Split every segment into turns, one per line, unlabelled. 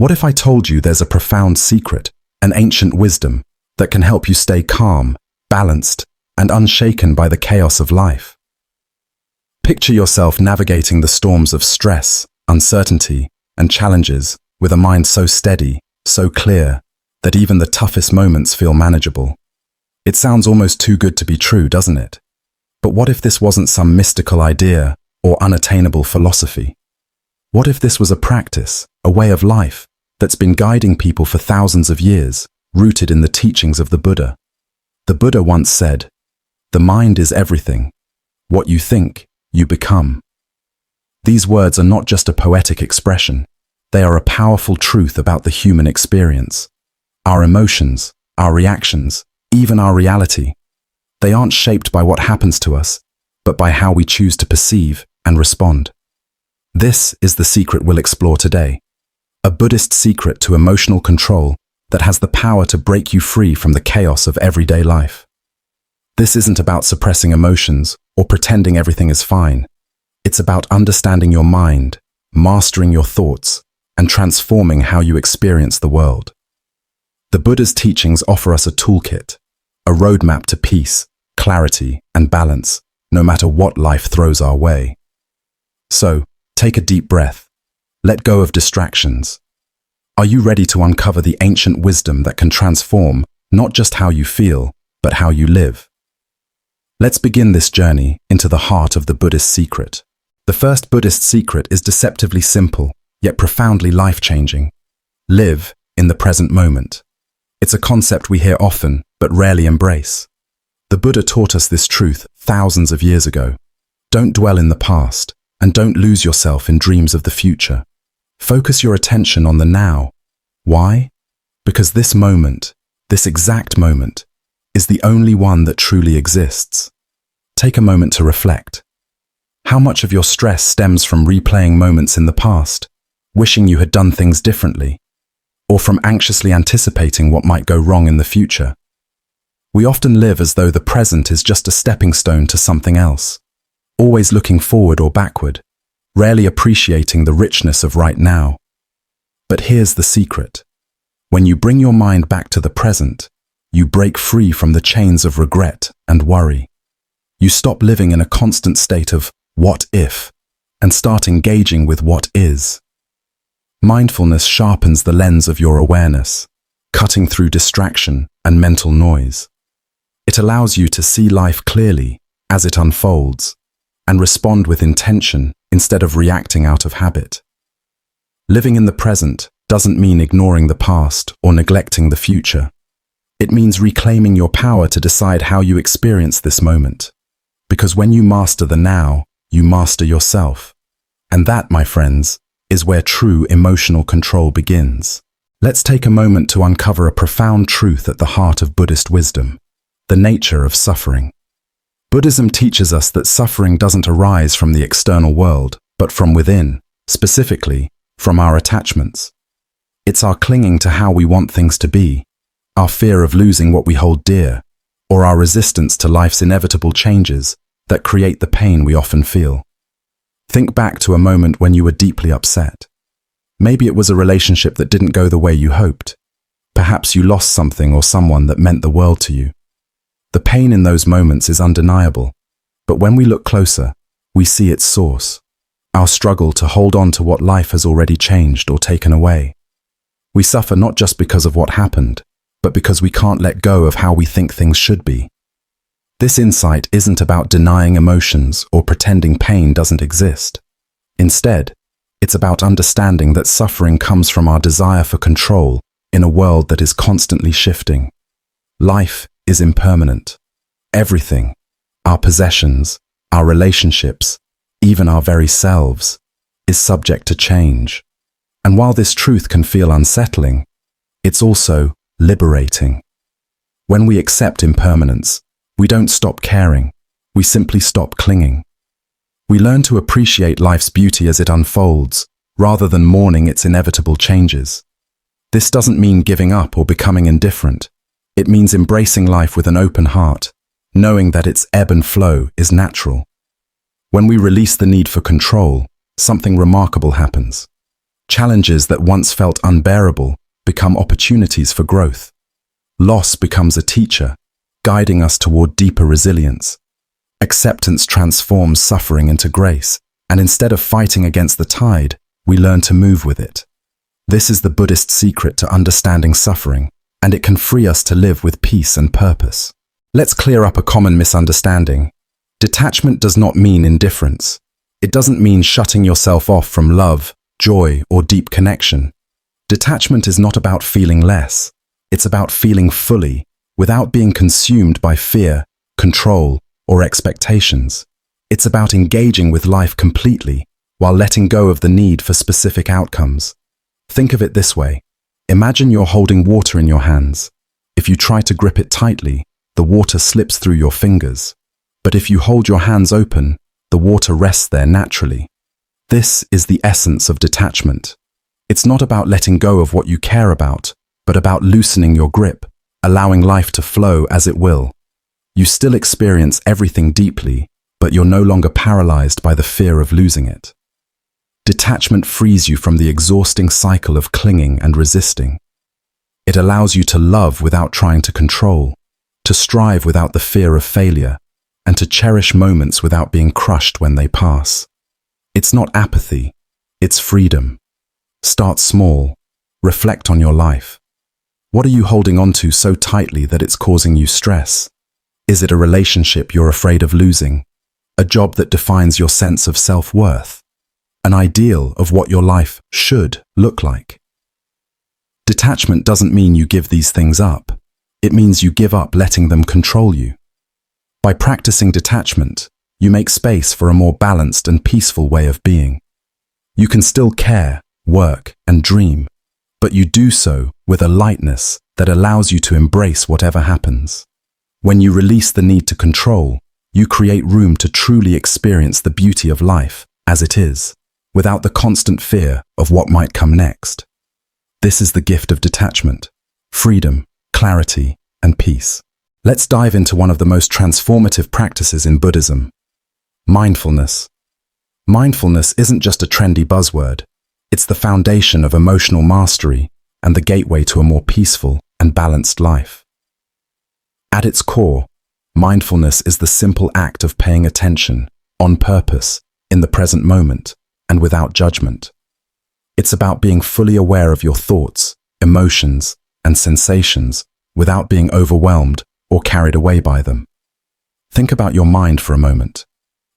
What if I told you there's a profound secret, an ancient wisdom, that can help you stay calm, balanced, and unshaken by the chaos of life? Picture yourself navigating the storms of stress, uncertainty, and challenges with a mind so steady, so clear, that even the toughest moments feel manageable. It sounds almost too good to be true, doesn't it? But what if this wasn't some mystical idea or unattainable philosophy? What if this was a practice, a way of life, that's been guiding people for thousands of years, rooted in the teachings of the Buddha? The Buddha once said, "The mind is everything. What you think, you become." These words are not just a poetic expression. They are a powerful truth about the human experience. Our emotions, our reactions, even our reality. They aren't shaped by what happens to us, but by how we choose to perceive and respond. This is the secret we'll explore today. A Buddhist secret to emotional control that has the power to break you free from the chaos of everyday life. This isn't about suppressing emotions or pretending everything is fine. It's about understanding your mind, mastering your thoughts, and transforming how you experience the world. The Buddha's teachings offer us a toolkit, a roadmap to peace, clarity, and balance, no matter what life throws our way. So, take a deep breath. Let go of distractions. Are you ready to uncover the ancient wisdom that can transform not just how you feel, but how you live? Let's begin this journey into the heart of the Buddhist secret. The first Buddhist secret is deceptively simple, yet profoundly life-changing. Live in the present moment. It's a concept we hear often, but rarely embrace. The Buddha taught us this truth thousands of years ago. Don't dwell in the past, and don't lose yourself in dreams of the future. Focus your attention on the now. Why? Because this moment, this exact moment, is the only one that truly exists. Take a moment to reflect. How much of your stress stems from replaying moments in the past, wishing you had done things differently, or from anxiously anticipating what might go wrong in the future? We often live as though the present is just a stepping stone to something else, always looking forward or backward, rarely appreciating the richness of right now. But here's the secret. When you bring your mind back to the present, you break free from the chains of regret and worry. You stop living in a constant state of what if, and start engaging with what is. Mindfulness sharpens the lens of your awareness, cutting through distraction and mental noise. It allows you to see life clearly as it unfolds and respond with intention instead of reacting out of habit. Living in the present doesn't mean ignoring the past or neglecting the future. It means reclaiming your power to decide how you experience this moment. Because when you master the now, you master yourself. And that, my friends, is where true emotional control begins. Let's take a moment to uncover a profound truth at the heart of Buddhist wisdom, the nature of suffering. Buddhism teaches us that suffering doesn't arise from the external world, but from within, specifically from our attachments. It's our clinging to how we want things to be, our fear of losing what we hold dear, or our resistance to life's inevitable changes that create the pain we often feel. Think back to a moment when you were deeply upset. Maybe it was a relationship that didn't go the way you hoped. Perhaps you lost something or someone that meant the world to you. The pain in those moments is undeniable, but when we look closer, we see its source, our struggle to hold on to what life has already changed or taken away. We suffer not just because of what happened, but because we can't let go of how we think things should be. This insight isn't about denying emotions or pretending pain doesn't exist. Instead, it's about understanding that suffering comes from our desire for control in a world that is constantly shifting. Life is impermanent. Everything, our possessions, our relationships, even our very selves, is subject to change. And while this truth can feel unsettling, it's also liberating. When we accept impermanence, we don't stop caring, we simply stop clinging. We learn to appreciate life's beauty as it unfolds, rather than mourning its inevitable changes. This doesn't mean giving up or becoming indifferent. It means embracing life with an open heart, knowing that its ebb and flow is natural. When we release the need for control, something remarkable happens. Challenges that once felt unbearable become opportunities for growth. Loss becomes a teacher, guiding us toward deeper resilience. Acceptance transforms suffering into grace, and instead of fighting against the tide, we learn to move with it. This is the Buddhist secret to understanding suffering, and it can free us to live with peace and purpose. Let's clear up a common misunderstanding. Detachment does not mean indifference. It doesn't mean shutting yourself off from love, joy, or deep connection. Detachment is not about feeling less. It's about feeling fully, without being consumed by fear, control, or expectations. It's about engaging with life completely, while letting go of the need for specific outcomes. Think of it this way. Imagine you're holding water in your hands. If you try to grip it tightly, the water slips through your fingers. But if you hold your hands open, the water rests there naturally. This is the essence of detachment. It's not about letting go of what you care about, but about loosening your grip, allowing life to flow as it will. You still experience everything deeply, but you're no longer paralyzed by the fear of losing it. Detachment frees you from the exhausting cycle of clinging and resisting. It allows you to love without trying to control, to strive without the fear of failure, and to cherish moments without being crushed when they pass. It's not apathy, it's freedom. Start small. Reflect on your life. What are you holding on to so tightly that it's causing you stress? Is it a relationship you're afraid of losing? A job that defines your sense of self-worth? An ideal of what your life should look like? Detachment doesn't mean you give these things up. It means you give up letting them control you. By practicing detachment, you make space for a more balanced and peaceful way of being. You can still care, work, and dream, but you do so with a lightness that allows you to embrace whatever happens. When you release the need to control, you create room to truly experience the beauty of life as it is, without the constant fear of what might come next. This is the gift of detachment, freedom, clarity, and peace. Let's dive into one of the most transformative practices in Buddhism: mindfulness. Mindfulness isn't just a trendy buzzword. It's the foundation of emotional mastery and the gateway to a more peaceful and balanced life. At its core, mindfulness is the simple act of paying attention, on purpose, in the present moment, and without judgment. It's about being fully aware of your thoughts, emotions, and sensations without being overwhelmed or carried away by them. Think about your mind for a moment.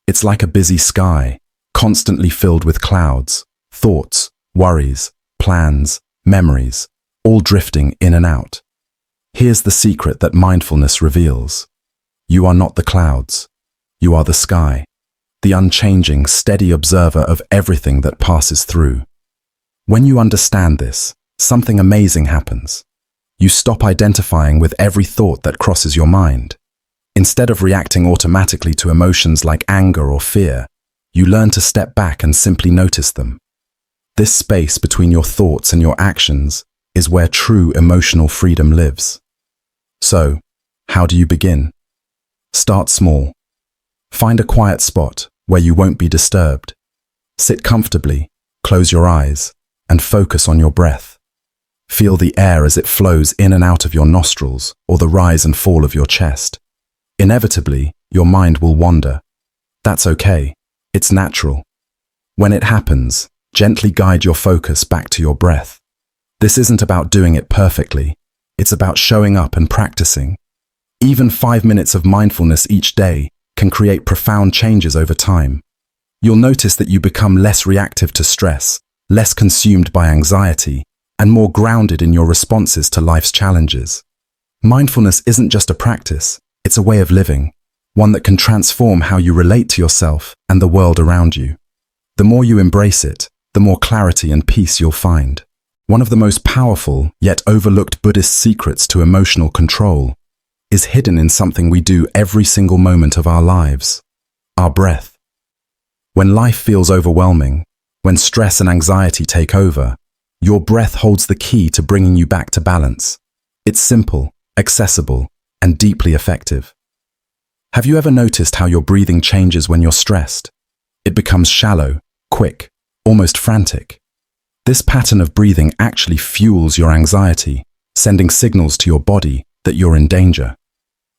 It's like a busy sky, constantly filled with clouds, thoughts, worries, plans, memories, all drifting in and out. Here's the secret that mindfulness reveals. You are not the clouds. You are the sky, the unchanging, steady observer of everything that passes through. When you understand this, something amazing happens. You stop identifying with every thought that crosses your mind. Instead of reacting automatically to emotions like anger or fear, you learn to step back and simply notice them. This space between your thoughts and your actions is where true emotional freedom lives. So, how do you begin? Start small. Find a quiet spot where you won't be disturbed. Sit comfortably, close your eyes, and focus on your breath. Feel the air as it flows in and out of your nostrils or the rise and fall of your chest. Inevitably, your mind will wander. That's okay. It's natural. When it happens, gently guide your focus back to your breath. This isn't about doing it perfectly. It's about showing up and practicing. Even 5 minutes of mindfulness each day can create profound changes over time. You'll notice that you become less reactive to stress, less consumed by anxiety, and more grounded in your responses to life's challenges. Mindfulness isn't just a practice, it's a way of living, one that can transform how you relate to yourself and the world around you. The more you embrace it, the more clarity and peace you'll find. One of the most powerful yet overlooked Buddhist secrets to emotional control is hidden in something we do every single moment of our lives: our breath. When life feels overwhelming, when stress and anxiety take over, your breath holds the key to bringing you back to balance. It's simple, accessible, and deeply effective. Have you ever noticed how your breathing changes when you're stressed? It becomes shallow, quick, almost frantic. This pattern of breathing actually fuels your anxiety, sending signals to your body that you're in danger.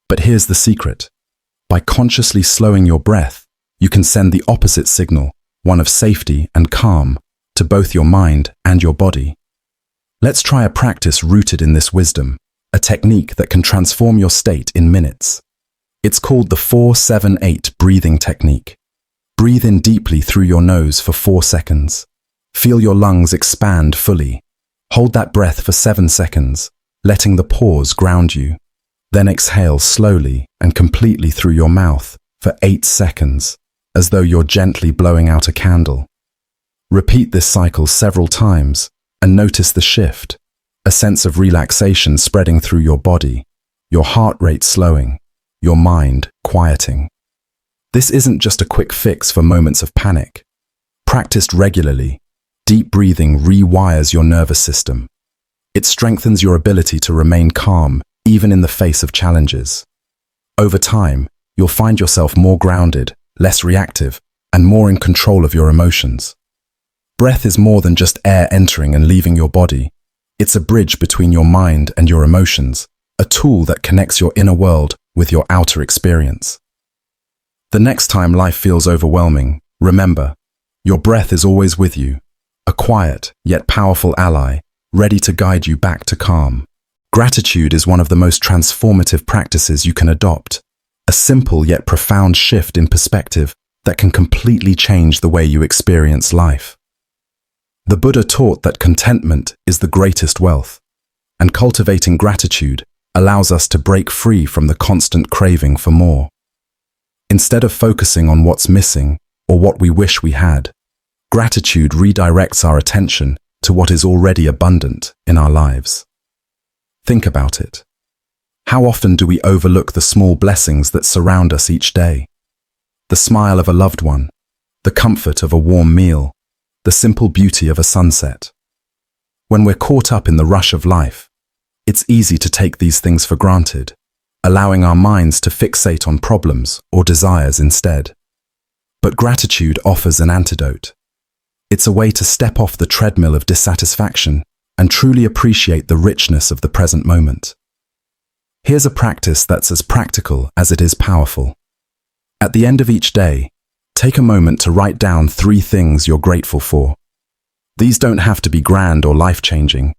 But here's the secret. By consciously slowing your breath, you can send the opposite signal, one of safety and calm, to both your mind and your body. Let's try a practice rooted in this wisdom, a technique that can transform your state in minutes. It's called the 4-7-8 breathing technique. Breathe in deeply through your nose for 4 seconds. Feel your lungs expand fully. Hold that breath for 7 seconds, letting the pause ground you. Then exhale slowly and completely through your mouth for 8 seconds, as though you're gently blowing out a candle. Repeat this cycle several times and notice the shift, a sense of relaxation spreading through your body, your heart rate slowing, your mind quieting. This isn't just a quick fix for moments of panic. Practiced regularly, deep breathing rewires your nervous system. It strengthens your ability to remain calm even in the face of challenges. Over time, you'll find yourself more grounded, less reactive, and more in control of your emotions. Breath is more than just air entering and leaving your body. It's a bridge between your mind and your emotions, a tool that connects your inner world with your outer experience. The next time life feels overwhelming, remember, your breath is always with you, a quiet yet powerful ally, ready to guide you back to calm. Gratitude is one of the most transformative practices you can adopt, a simple yet profound shift in perspective that can completely change the way you experience life. The Buddha taught that contentment is the greatest wealth, and cultivating gratitude allows us to break free from the constant craving for more. Instead of focusing on what's missing or what we wish we had, gratitude redirects our attention to what is already abundant in our lives. Think about it. How often do we overlook the small blessings that surround us each day? The smile of a loved one, the comfort of a warm meal, the simple beauty of a sunset. When we're caught up in the rush of life, it's easy to take these things for granted, allowing our minds to fixate on problems or desires instead. But gratitude offers an antidote. It's a way to step off the treadmill of dissatisfaction and truly appreciate the richness of the present moment. Here's a practice that's as practical as it is powerful. At the end of each day, take a moment to write down 3 things you're grateful for. These don't have to be grand or life-changing.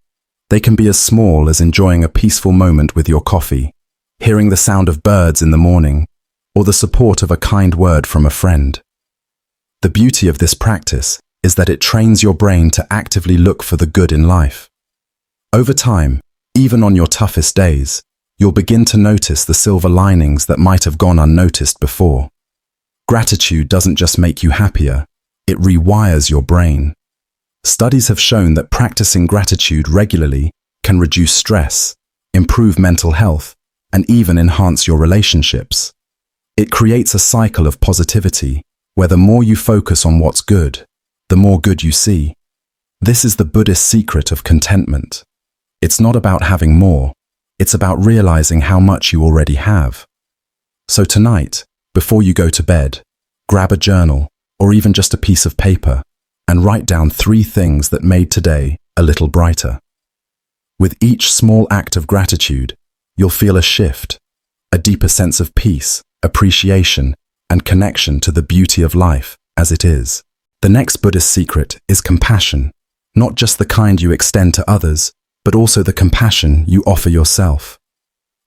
They can be as small as enjoying a peaceful moment with your coffee, hearing the sound of birds in the morning, or the support of a kind word from a friend. The beauty of this practice is that it trains your brain to actively look for the good in life. Over time, even on your toughest days, you'll begin to notice the silver linings that might have gone unnoticed before. Gratitude doesn't just make you happier, it rewires your brain. Studies have shown that practicing gratitude regularly can reduce stress, improve mental health, and even enhance your relationships. It creates a cycle of positivity, where the more you focus on what's good, the more good you see. This is the Buddhist secret of contentment. It's not about having more, it's about realizing how much you already have. So tonight, before you go to bed, grab a journal or even just a piece of paper and write down 3 things that made today a little brighter. With each small act of gratitude, you'll feel a shift, a deeper sense of peace, appreciation, and connection to the beauty of life as it is. The next Buddhist secret is compassion, not just the kind you extend to others, but also the compassion you offer yourself.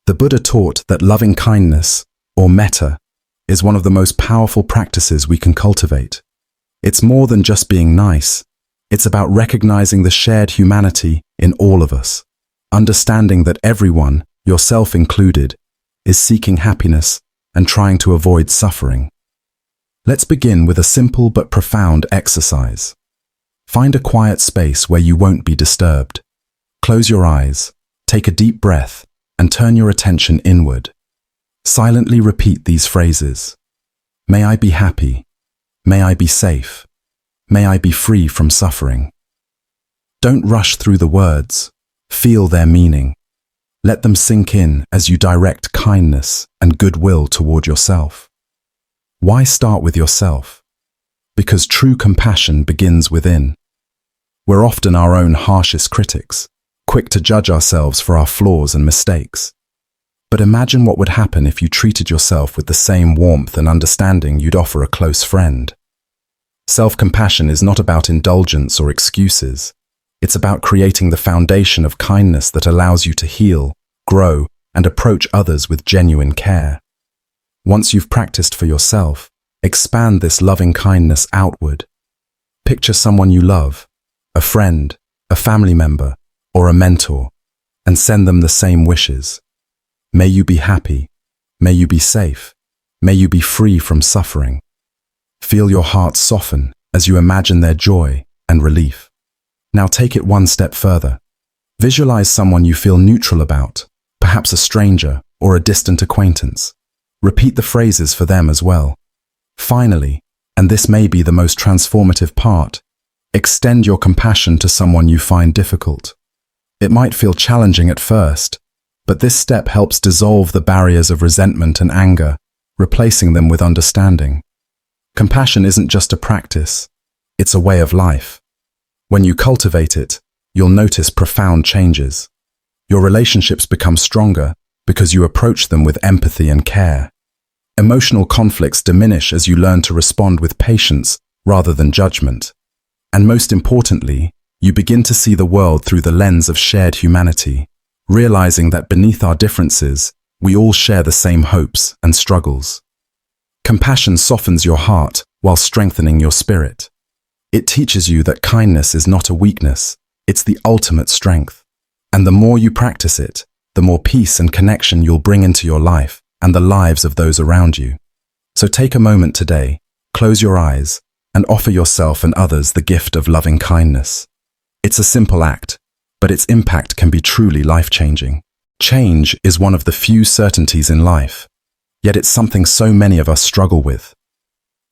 The Buddha taught that loving kindness, or metta, is one of the most powerful practices we can cultivate. It's more than just being nice. It's about recognizing the shared humanity in all of us, understanding that everyone, yourself included, is seeking happiness and trying to avoid suffering. Let's begin with a simple but profound exercise. Find a quiet space where you won't be disturbed. Close your eyes, take a deep breath, and turn your attention inward. Silently repeat these phrases. May I be happy. May I be safe. May I be free from suffering. Don't rush through the words. Feel their meaning. Let them sink in as you direct kindness and goodwill toward yourself. Why start with yourself? Because true compassion begins within. We're often our own harshest critics, quick to judge ourselves for our flaws and mistakes. But imagine what would happen if you treated yourself with the same warmth and understanding you'd offer a close friend. Self-compassion is not about indulgence or excuses. It's about creating the foundation of kindness that allows you to heal, grow, and approach others with genuine care. Once you've practiced for yourself, expand this loving kindness outward. Picture someone you love, a friend, a family member, or a mentor, and send them the same wishes. May you be happy. May you be safe. May you be free from suffering. Feel your heart soften as you imagine their joy and relief. Now take it one step further. Visualize someone you feel neutral about, perhaps a stranger or a distant acquaintance. Repeat the phrases for them as well. Finally, and this may be the most transformative part, extend your compassion to someone you find difficult. It might feel challenging at first, but this step helps dissolve the barriers of resentment and anger, replacing them with understanding. Compassion isn't just a practice, it's a way of life. When you cultivate it, you'll notice profound changes. Your relationships become stronger because you approach them with empathy and care. Emotional conflicts diminish as you learn to respond with patience rather than judgment. And most importantly, you begin to see the world through the lens of shared humanity, realizing that beneath our differences, we all share the same hopes and struggles. Compassion softens your heart while strengthening your spirit. It teaches you that kindness is not a weakness, it's the ultimate strength. And the more you practice it, the more peace and connection you'll bring into your life and the lives of those around you. So take a moment today, close your eyes, and offer yourself and others the gift of loving kindness. It's a simple act, but its impact can be truly life-changing. Change is one of the few certainties in life, yet it's something so many of us struggle with.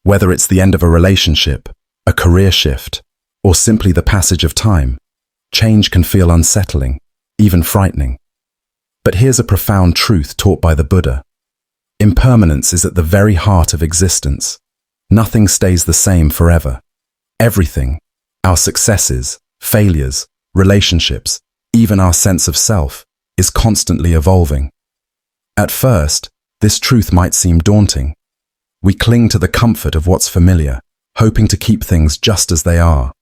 Whether it's the end of a relationship, a career shift, or simply the passage of time, change can feel unsettling, even frightening. But here's a profound truth taught by the Buddha. Impermanence is at the very heart of existence. Nothing stays the same forever. Everything, our successes, failures, relationships, even our sense of self, is constantly evolving. At first, this truth might seem daunting. We cling to the comfort of what's familiar, hoping to keep things just as they are.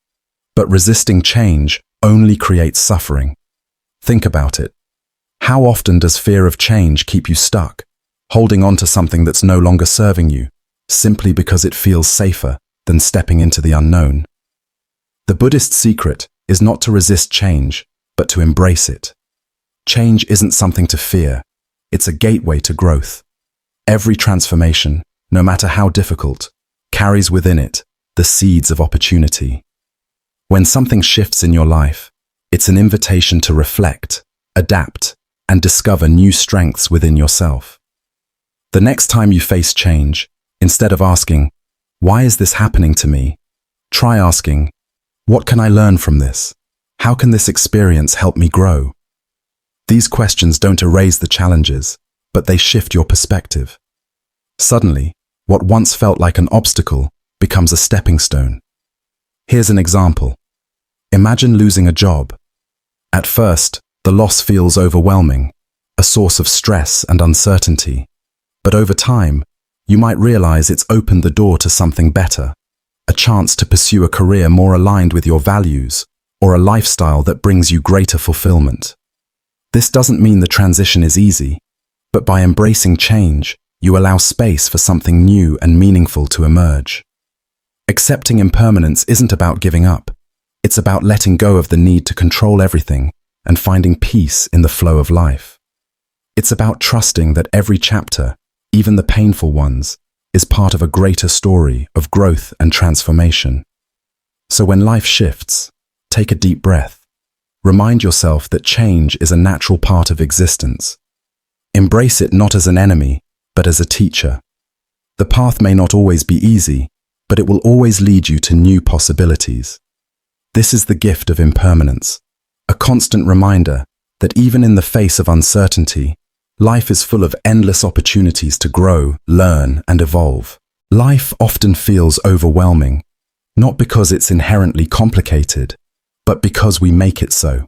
But resisting change only creates suffering. Think about it. How often does fear of change keep you stuck, holding on to something that's no longer serving you, simply because it feels safer than stepping into the unknown? The Buddhist secret is not to resist change, but to embrace it. Change isn't something to fear, it's a gateway to growth. Every transformation, no matter how difficult, carries within it the seeds of opportunity. When something shifts in your life, it's an invitation to reflect, adapt, and discover new strengths within yourself. The next time you face change, instead of asking, "Why is this happening to me?" try asking, "What can I learn from this? How can this experience help me grow?" These questions don't erase the challenges, but they shift your perspective. Suddenly, what once felt like an obstacle becomes a stepping stone. Here's an example. Imagine losing a job. At first, the loss feels overwhelming, a source of stress and uncertainty. But over time, you might realize it's opened the door to something better, a chance to pursue a career more aligned with your values, or a lifestyle that brings you greater fulfillment. This doesn't mean the transition is easy, but by embracing change, you allow space for something new and meaningful to emerge. Accepting impermanence isn't about giving up. It's about letting go of the need to control everything and finding peace in the flow of life. It's about trusting that every chapter, even the painful ones, is part of a greater story of growth and transformation. So when life shifts, take a deep breath. Remind yourself that change is a natural part of existence. Embrace it not as an enemy, but as a teacher. The path may not always be easy, but it will always lead you to new possibilities. This is the gift of impermanence, a constant reminder that even in the face of uncertainty, life is full of endless opportunities to grow, learn, and evolve. Life often feels overwhelming, not because it's inherently complicated, but because we make it so.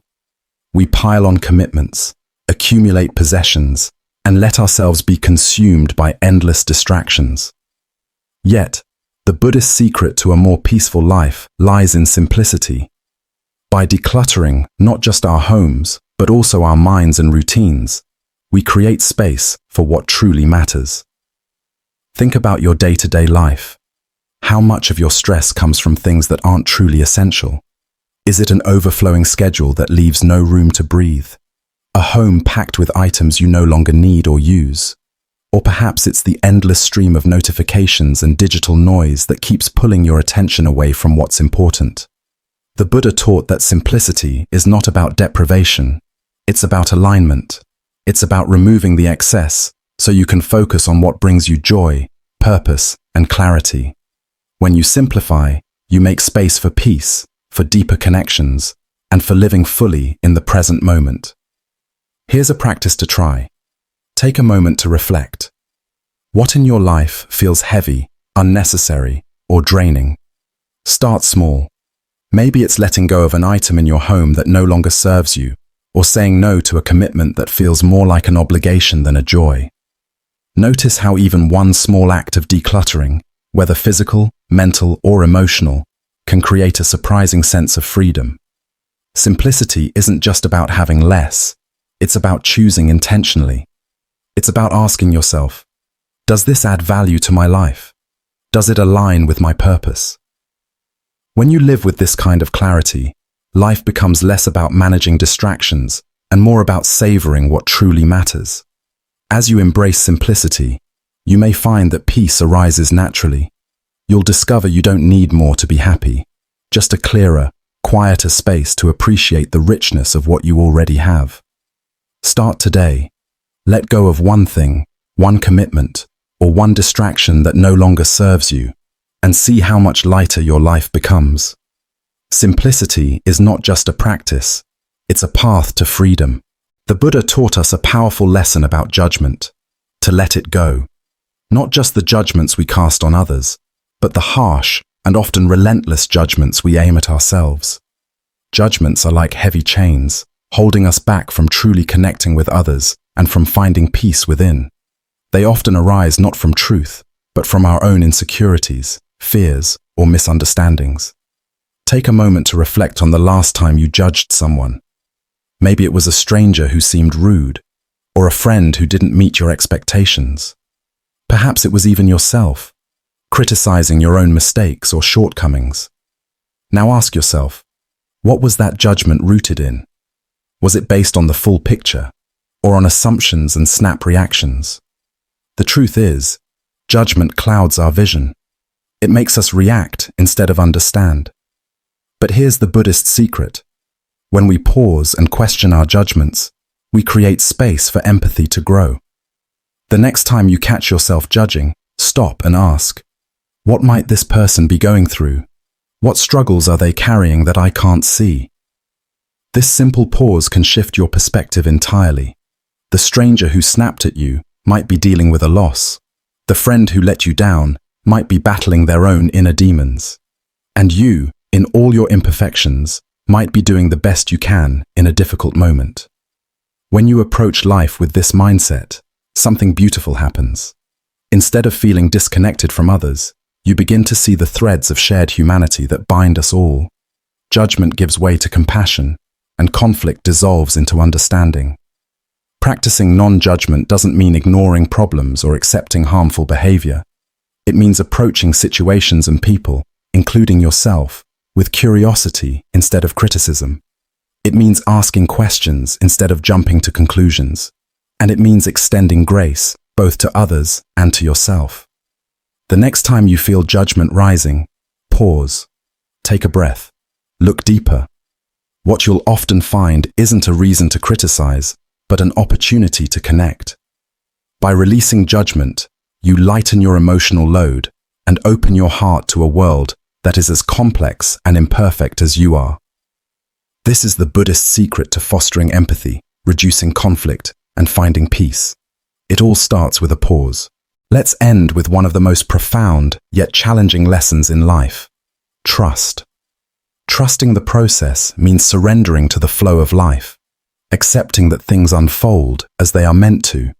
We pile on commitments, accumulate possessions, and let ourselves be consumed by endless distractions. Yet, the Buddhist secret to a more peaceful life lies in simplicity. By decluttering not just our homes, but also our minds and routines, we create space for what truly matters. Think about your day-to-day life. How much of your stress comes from things that aren't truly essential? Is it an overflowing schedule that leaves no room to breathe? A home packed with items you no longer need or use? Or perhaps it's the endless stream of notifications and digital noise that keeps pulling your attention away from what's important. The Buddha taught that simplicity is not about deprivation. It's about alignment. It's about removing the excess so you can focus on what brings you joy, purpose, and clarity. When you simplify, you make space for peace, for deeper connections, and for living fully in the present moment. Here's a practice to try. Take a moment to reflect. What in your life feels heavy, unnecessary, or draining? Start small. Maybe it's letting go of an item in your home that no longer serves you, or saying no to a commitment that feels more like an obligation than a joy. Notice how even one small act of decluttering, whether physical, mental, or emotional, can create a surprising sense of freedom. Simplicity isn't just about having less, it's about choosing intentionally. It's about asking yourself, does this add value to my life? Does it align with my purpose? When you live with this kind of clarity, life becomes less about managing distractions and more about savoring what truly matters. As you embrace simplicity, you may find that peace arises naturally. You'll discover you don't need more to be happy, just a clearer, quieter space to appreciate the richness of what you already have. Start today. Let go of one thing, one commitment, or one distraction that no longer serves you, and see how much lighter your life becomes. Simplicity is not just a practice, it's a path to freedom. The Buddha taught us a powerful lesson about judgment, to let it go. Not just the judgments we cast on others, but the harsh and often relentless judgments we aim at ourselves. Judgments are like heavy chains, holding us back from truly connecting with others and from finding peace within. They often arise not from truth, but from our own insecurities, fears, or misunderstandings. Take a moment to reflect on the last time you judged someone. Maybe it was a stranger who seemed rude, or a friend who didn't meet your expectations. Perhaps it was even yourself, criticizing your own mistakes or shortcomings. Now ask yourself, what was that judgment rooted in? Was it based on the full picture, or on assumptions and snap reactions? The truth is, judgment clouds our vision. It makes us react instead of understand. But here's the Buddhist secret. When we pause and question our judgments, we create space for empathy to grow. The next time you catch yourself judging, stop and ask, what might this person be going through? What struggles are they carrying that I can't see? This simple pause can shift your perspective entirely. The stranger who snapped at you might be dealing with a loss. The friend who let you down might be battling their own inner demons. And you, in all your imperfections, might be doing the best you can in a difficult moment. When you approach life with this mindset, something beautiful happens. Instead of feeling disconnected from others, you begin to see the threads of shared humanity that bind us all. Judgment gives way to compassion, and conflict dissolves into understanding. Practicing non-judgment doesn't mean ignoring problems or accepting harmful behavior. It means approaching situations and people, including yourself, with curiosity instead of criticism. It means asking questions instead of jumping to conclusions. And it means extending grace, both to others and to yourself. The next time you feel judgment rising, pause, take a breath, look deeper. What you'll often find isn't a reason to criticize, but an opportunity to connect. By releasing judgment, you lighten your emotional load and open your heart to a world that is as complex and imperfect as you are. This is the Buddhist secret to fostering empathy, reducing conflict, and finding peace. It all starts with a pause. Let's end with one of the most profound yet challenging lessons in life: trust. Trusting the process means surrendering to the flow of life, accepting that things unfold as they are meant to,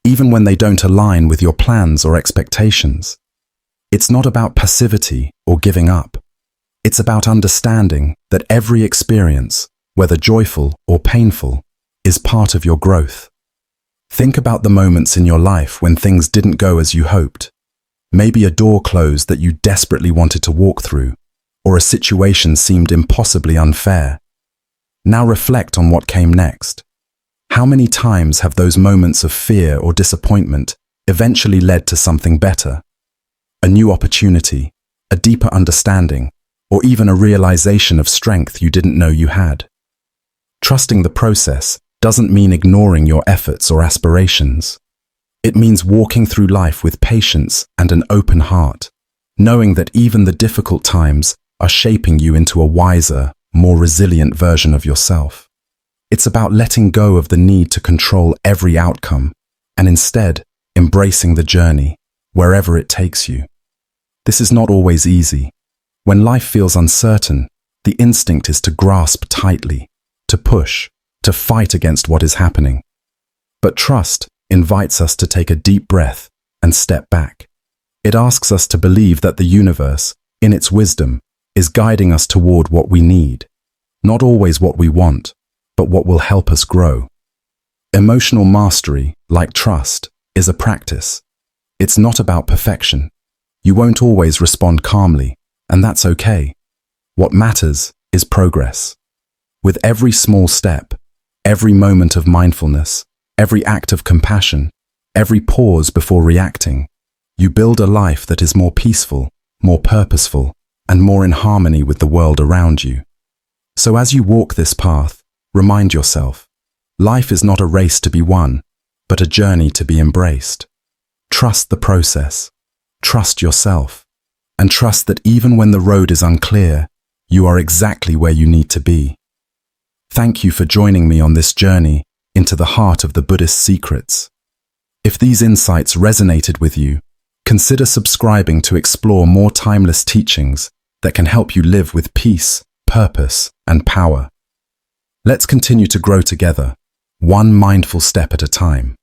even when they don't align with your plans or expectations. It's not about passivity or giving up. It's about understanding that every experience, whether joyful or painful, is part of your growth. Think about the moments in your life when things didn't go as you hoped. Maybe a door closed that you desperately wanted to walk through, or a situation seemed impossibly unfair. Now reflect on what came next. How many times have those moments of fear or disappointment eventually led to something better? A new opportunity, a deeper understanding, or even a realization of strength you didn't know you had. Trusting the process doesn't mean ignoring your efforts or aspirations. It means walking through life with patience and an open heart, knowing that even the difficult times are shaping you into a wiser, more resilient version of yourself. It's about letting go of the need to control every outcome and instead embracing the journey, wherever it takes you. This is not always easy. When life feels uncertain, the instinct is to grasp tightly, to push, to fight against what is happening. But trust invites us to take a deep breath and step back. It asks us to believe that the universe, in its wisdom, is guiding us toward what we need, not always what we want, but what will help us grow. Emotional mastery, like trust, is a practice. It's not about perfection. You won't always respond calmly, and that's okay. What matters is progress. With every small step, every moment of mindfulness, every act of compassion, every pause before reacting, you build a life that is more peaceful, more purposeful, and more in harmony with the world around you. So as you walk this path, remind yourself, life is not a race to be won, but a journey to be embraced. Trust the process, trust yourself, and trust that even when the road is unclear, you are exactly where you need to be. Thank you for joining me on this journey into the heart of the Buddhist secrets. If these insights resonated with you, consider subscribing to explore more timeless teachings that can help you live with peace, purpose, and power. Let's continue to grow together, one mindful step at a time.